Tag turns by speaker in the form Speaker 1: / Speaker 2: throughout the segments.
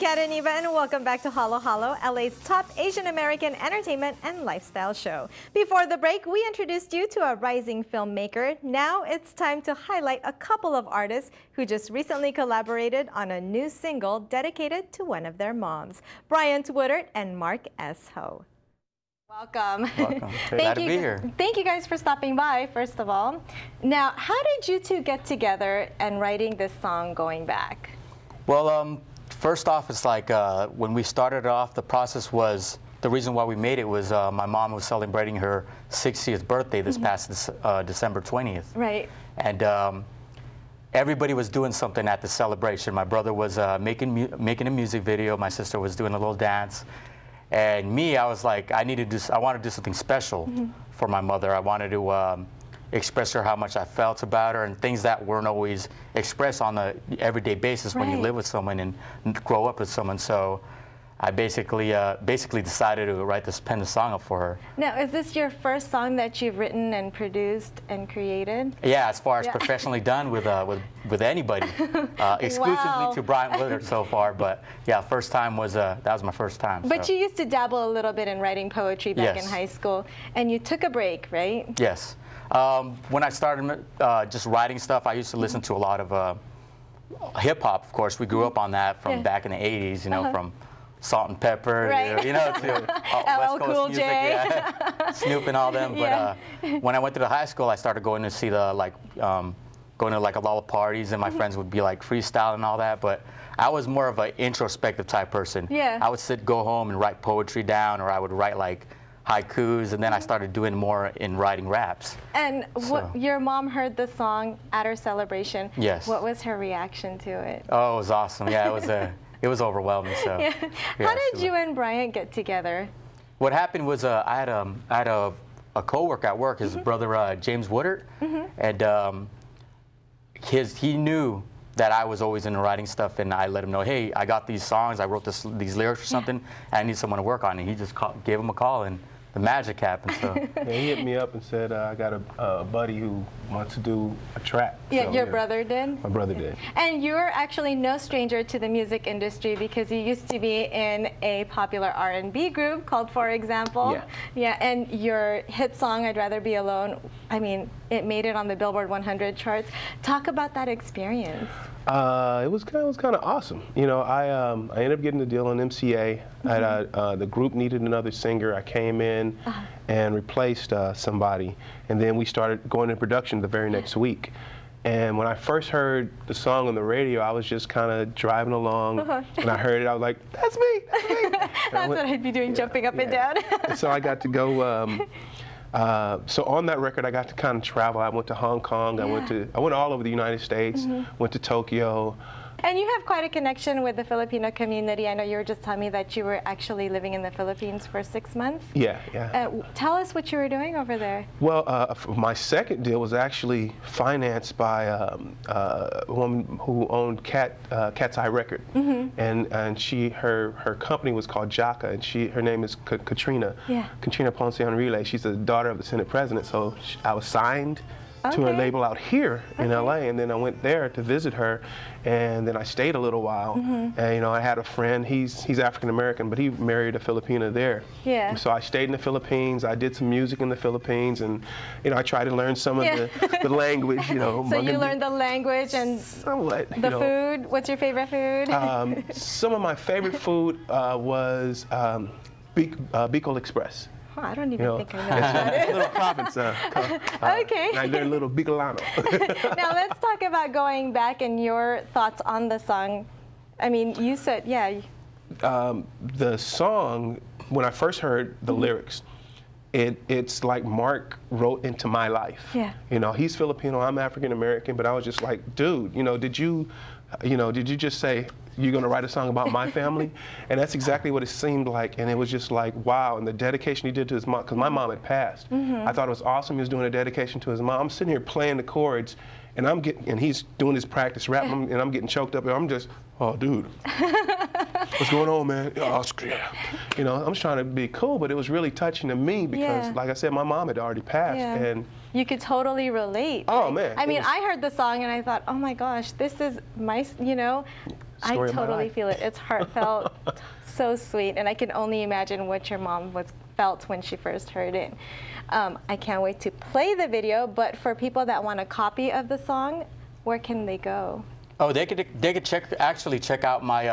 Speaker 1: Kat and Iniba, and welcome back to Halo Halo, LA's top Asian American entertainment and lifestyle show. Before the break, we introduced you to a rising filmmaker. Now it's time to highlight a couple of artists who just recently collaborated on a new single dedicated to one of their moms, Bryant Woodert and Mark S. Ho. Welcome.
Speaker 2: Welcome. Glad to be here.
Speaker 1: Thank you guys for stopping by, first of all. Now, how did you two get together and writing this song going back?
Speaker 2: Well, first off, it's like when we started off, the process was, the reason why we made it was my mom was celebrating her 60th birthday this past December 20th.
Speaker 1: Right.
Speaker 2: And everybody was doing something at the celebration. My brother was making a music video. My sister was doing a little dance. And me, I was like, I wanted to do something special for my mother. I wanted to express her how much I felt about her and things that weren't always expressed on a everyday basis when you live with someone and grow up with someone. So I basically decided to pen the song up for her.
Speaker 1: Now, is this your first song that you've written and produced and created?
Speaker 2: Yeah, as far as professionally done with anybody, exclusively to Bryant Woodert so far. But yeah, first time was that was my first time.
Speaker 1: But you used to dabble a little bit in writing poetry back in high school, and you took a break, right?
Speaker 2: Yes. When I started just writing stuff, I used to listen to a lot of hip hop. Of course, we grew up on that from back in the '80s. You know, from Salt and Pepper, to West Coast music, Snoop and all them. But when I went to the high school, I started going to see the going to like a lot of parties, and my friends would be like freestyle and all that. But I was more of an introspective type person.
Speaker 1: Yeah.
Speaker 2: I would go home and write poetry down, or I would write like haikus, and then I started doing more in writing raps.
Speaker 1: And your mom heard the song at her celebration.
Speaker 2: Yes.
Speaker 1: What was her reaction to it?
Speaker 2: Oh, it was awesome. Yeah, it was overwhelming. So.
Speaker 1: Yeah. How did you and Bryant get together?
Speaker 2: What happened was I had a coworker at work, his brother James Woodert, and he knew that I was always into writing stuff, and I let him know, hey, I got these songs, I wrote these lyrics or something, and I need someone to work on it. He just gave him a call, and the magic happened. So
Speaker 3: he hit me up and said, I got a buddy who wants to do a track.
Speaker 1: Yeah,
Speaker 3: so,
Speaker 1: your brother did?
Speaker 3: My brother did.
Speaker 1: And you're actually no stranger to the music industry because you used to be in a popular R&B group called For Example.
Speaker 3: Yeah.
Speaker 1: Yeah, and your hit song, I'd Rather Be Alone, I mean, it made it on the Billboard 100 charts. Talk about that experience.
Speaker 3: It was kind of awesome. You know, I ended up getting the deal on MCA. The group needed another singer. I came in and replaced somebody, and then we started going into production the very next week. And when I first heard the song on the radio, I was just kind of driving along, and I heard it. I was like, "That's me, that's me."
Speaker 1: That's what I'd be doing, jumping up and down.
Speaker 3: And so I got to go. So on that record, I got to kind of travel. I went to Hong Kong. I went all over the United States. Went to Tokyo.
Speaker 1: And you have quite a connection with the Filipino community. I know you were just telling me that you were actually living in the Philippines for 6 months.
Speaker 3: Yeah, yeah.
Speaker 1: Tell us what you were doing over there.
Speaker 3: Well, my second deal was actually financed by a woman who owned Cat's Eye Record, and her company was called Jaka, and her name is Katrina.
Speaker 1: Yeah.
Speaker 3: Katrina Ponce Enrile. She's the daughter of the Senate president. So I was signed to her label out here in LA, and then I went there to visit her, and then I stayed a little while. And you know, I had a friend. He's African American, but he married a Filipina there. Yeah. And so I stayed in the Philippines. I did some music in the Philippines, and you know, I tried to learn some of the language. You know.
Speaker 1: So you learned the language and
Speaker 3: somewhat.
Speaker 1: The food. What's your favorite food?
Speaker 3: Some of my favorite food was Bicol Express.
Speaker 1: Oh, I don't even think I know what that is.
Speaker 3: A little province.
Speaker 1: Okay.
Speaker 3: I learned a little Bicolano.
Speaker 1: Now let's talk about going back and your thoughts on the song. I mean, you said,
Speaker 3: the song, when I first heard the lyrics, it's like Mark wrote into my life. Yeah. You know, he's Filipino, I'm African American, but I was just like, dude, you know, did you just say, you're going to write a song about my family? And that's exactly what it seemed like. And it was just like, wow. And the dedication he did to his mom, because my mom had passed. I thought it was awesome. He was doing a dedication to his mom. I'm sitting here playing the chords, and he's doing his practice rap, and I'm getting choked up. And I'm just, oh, dude. What's going on, man? Oh, you know, I'm just trying to be cool, but it was really touching to me because, like I said, my mom had already passed. And
Speaker 1: you could totally relate.
Speaker 3: Oh, man.
Speaker 1: I mean, I heard the song and I thought, oh my gosh, this is my, you know,
Speaker 3: story of my
Speaker 1: totally
Speaker 3: life.
Speaker 1: feel it. It's heartfelt, so sweet, and I can only imagine what your mom felt when she first heard it. I can't wait to play the video, but for people that want a copy of the song, where can they go?
Speaker 2: Oh, they could actually check out my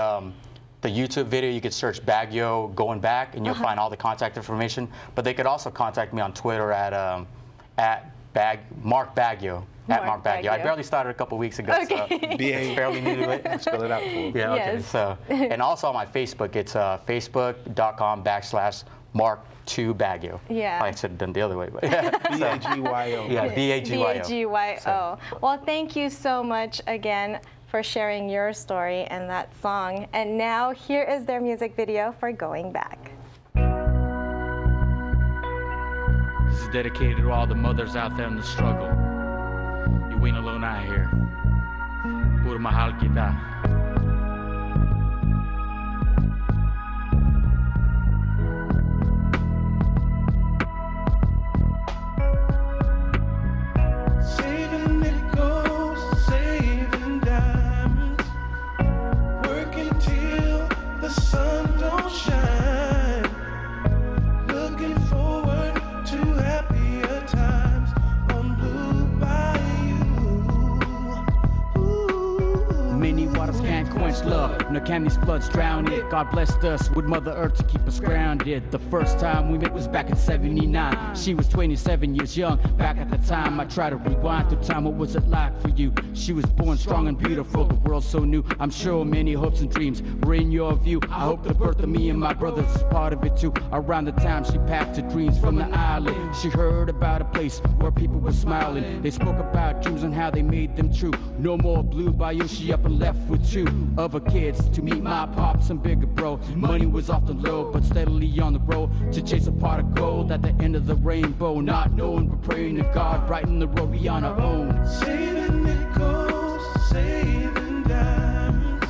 Speaker 2: the YouTube video. You could search Bagyo Going Back, and you'll find all the contact information. But they could also contact me on Twitter at Mark Bagyo. At Mark Bagyo. I barely started a couple weeks ago, so it's fairly new to it.
Speaker 3: Spell it out for me.
Speaker 2: Yeah, okay.
Speaker 1: Yes.
Speaker 2: So, and also on my Facebook, it's facebook.com/Mark2Bagyo.
Speaker 1: Yeah.
Speaker 2: I should have done the other way, but yeah.
Speaker 3: B-A-G-Y-O.
Speaker 2: Yeah, B-A-G-Y-O.
Speaker 1: B-A-G-Y-O. Well, thank you so much again for sharing your story and that song. And now here is their music video for Going Back.
Speaker 4: This is dedicated to all the mothers out there in the struggle. You ain't alone out here. Puro mahal kita.
Speaker 5: Saving nickels, saving diamonds, working till the sun don't shine, looking forward to happier times on Blue Bayou.
Speaker 4: Many waters can't quench love, nor can these floods drown it. God blessed us with Mother Earth to keep us grounded. The first time we met was back in '79. She was 27 years young. Back at the time, I try to rewind through time. What was it like for you? She was born strong and beautiful. The world so new. I'm sure many hopes and dreams were in your view. I hope the birth of me and my brothers is part of it too. Around the time she packed her dreams from the island, she heard about a place where people were smiling. They spoke about dreams and how they made them true. No more Blue Bayou. She up and left with two other kids to meet my pops and bigger bro. Money was often low, but steadily on the road to chase a pot of gold at the end of the rainbow. Not knowing, but praying to God, brighten the road we on our own.
Speaker 5: Saving nickels, saving diamonds,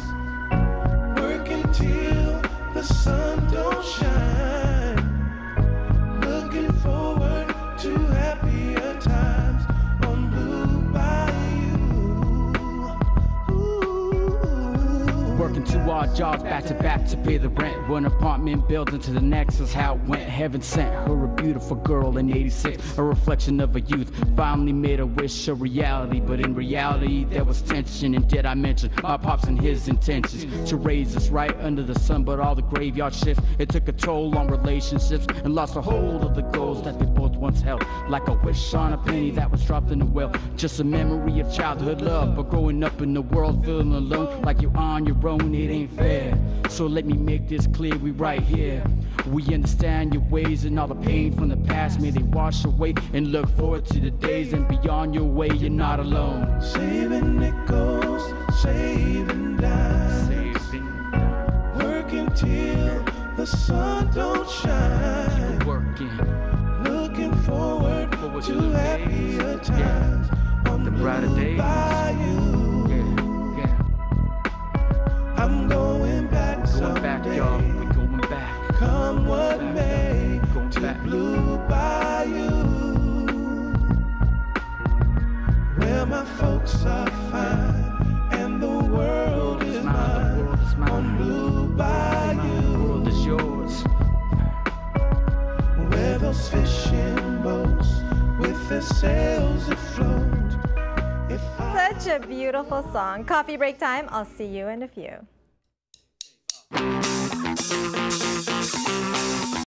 Speaker 5: working till the sun don't shine, looking forward to happier times on Blue Bayou.
Speaker 4: Working 2 odd jobs back to back to pay the rent. One apartment building to the next is how it went. Heaven sent her a beautiful girl in '86, a reflection of a youth. Finally made a wish a reality, but in reality there was tension. And did I mention my pops and his intentions to raise us right under the sun? But all the graveyard shifts, it took a toll on relationships and lost a hold of the goals that they both once held. Like a wish on a penny that was dropped in the well. Just a memory of childhood love, but growing up in the world feeling alone, like you're on your own, it ain't fair. So let me make this clear, we right here. We understand your ways and all the pain from the past. May they wash away and look forward to the days and beyond your way, you're not alone.
Speaker 5: Saving nickels, saving dimes, working till the sun don't shine,
Speaker 4: Working,
Speaker 5: looking forward
Speaker 4: to
Speaker 5: to
Speaker 4: the
Speaker 5: happier
Speaker 4: days,
Speaker 5: times on
Speaker 4: the brighter
Speaker 5: Blue
Speaker 4: days.
Speaker 5: Bayou.
Speaker 4: yeah.
Speaker 5: I'm going back
Speaker 4: Going back,
Speaker 5: someday,
Speaker 4: y'all, we going back.
Speaker 5: come what may,
Speaker 4: Going
Speaker 5: to
Speaker 4: back.
Speaker 5: Blue Bayou, where my folks are fine and the world is mine.
Speaker 4: The world is mine.
Speaker 5: On Blue
Speaker 4: The
Speaker 5: Bayou,
Speaker 4: world is yours.
Speaker 5: where those fishing boats with their sails afloat. If I
Speaker 1: Such a beautiful song. Coffee break time. I'll see you in a few.